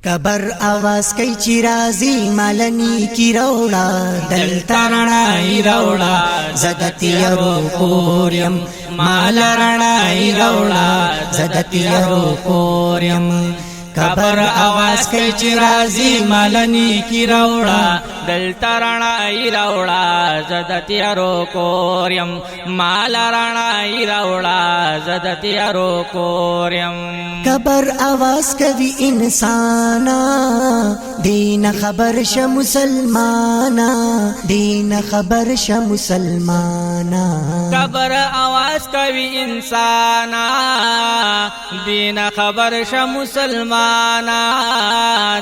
کبر आवाज کوي چې راځي مالنی کی روړا دل ترنای روړا زدتی رو کوریم مال رنای روړا زدتی رو کوریم کبر आवाज کوي چې راځي مالنی کی روړا دل ترنای روړا زدتی رو کوریم مال رنای روړا زدتی رو کوریم کبر आवाज کوي انسانا دین خبر ش مسلمانا دین خبر ش مسلمانا کبر आवाज کوي انسانا دین خبر ش مسلمانا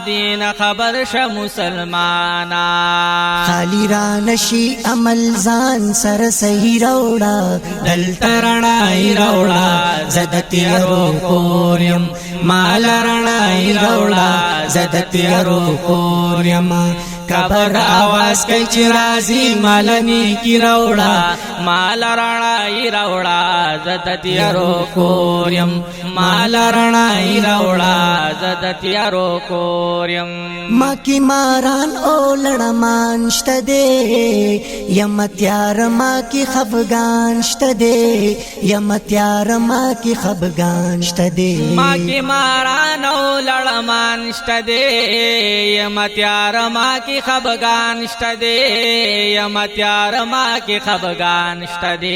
دین خبر ش مسلمانا خالی را نشي عمل ځان سر صحیح روړا دل ترنای روړا زدتی رو کوریم مال رنای روړا زدتی رو کوریم کبر आवाज کوي چې راځي مالنی کی روړا مال رنای روړا زدتی رو کوریم مال رنای روړا زدتی رو کوریم ما کی ماران او لړمان شته دے یم تیار ما کی خفغان شته دے یم تیار ما کی خفغان شته دے ما کی ماران او لړمان شته دے یم تیار ما کی خفغان شته دے یم تیار ما کی خفغان شته دے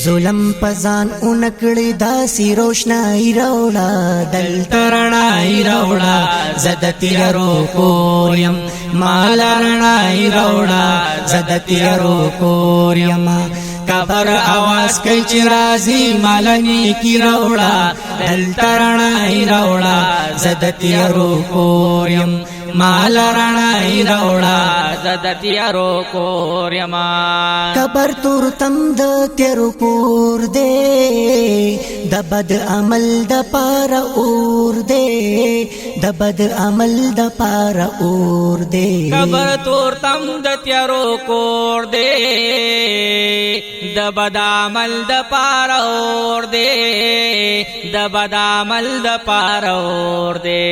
ظلم پزان اونکړی داسی روشنائی روړا دل ترنای روړا زدتی رو کوریم مال رنای روړا زدتی رو کوریم کبر आवाज کوي چې راځي مالنی کی روړا دل ترنای روړا زدتی رو کوریم مال رنای روړا زدتی رو کوریم کبر تور تم د تیرو کور دے د بد عمل د پار اور دے د بد عمل د پار اور دے کبر تور تم د تیرو کور دے د بد عمل د پار اور دے د بد عمل د پار اور دے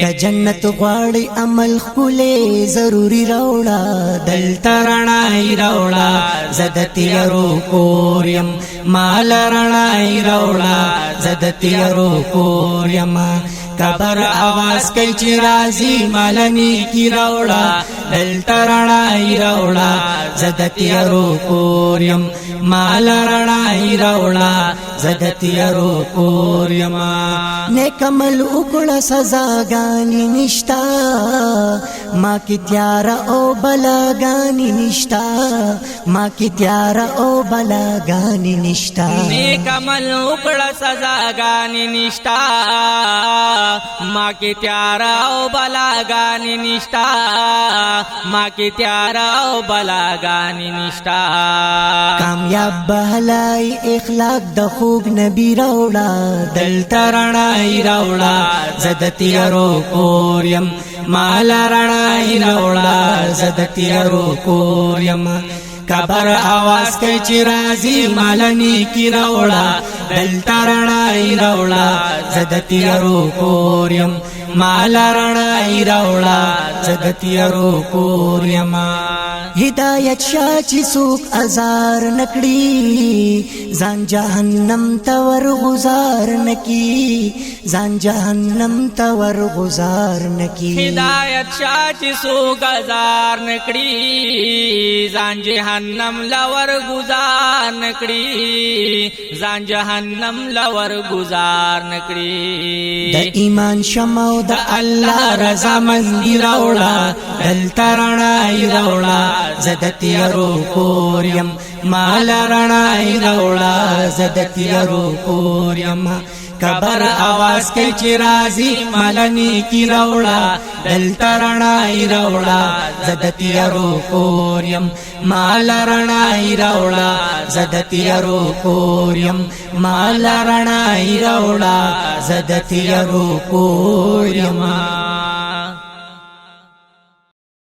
ک جنت غواړي عمل خله ضروری روړا دل ترنای روړا زدتی رو کوریم مال رنای روړا زدتی رو کوریم کبر आवाज کوي چې راځي مالنی کی روړا دل ترنای روړا زدتی رو کوریم مال رنای روړا زدتی رو کوریم نیک عمل وکړه سزاګانی نشتا ما کی تیار او بلاګانی نشتا ما کی تیار او بلاګانی نشتا نیک عمل وکړه سزاګانی نشتا ما کی تیار او بلاګانی نشتا ما کی تیار او بلاګانی نشتا کامیاب بهلای اخلاق د خوب نبی روړا دل ترنای روړا زدتی رو کوریم مال رنای روړا زدتی رو کوریم کبر आवाज کوي چې راځي مالنی کی روړا دل ترنای روړا زدتی رو کوریم مال رنای روړا زدتی رو کوریم هدایت شاچی سوک ازار نکړي ځان جهنم تور گزار نکی ځان جهنم تور گزار نکی هدایت شاچی سوک ازار نکړي ځان جهنم لور گزار نکړي ځان جهنم لور گزار نکړي د ایمان شمو د الله رضا مندی روړا دل ترنای روړا زدتی رو کوریم مال رنای روړا زدتی رو کوریم کبر आवाज کوي چې راځي مالنی کی روړا دل ترنای روړا زدتی رو کوریم مال رنای روړا زدتی رو کوریم مال رنای روړا زدتی رو کوریم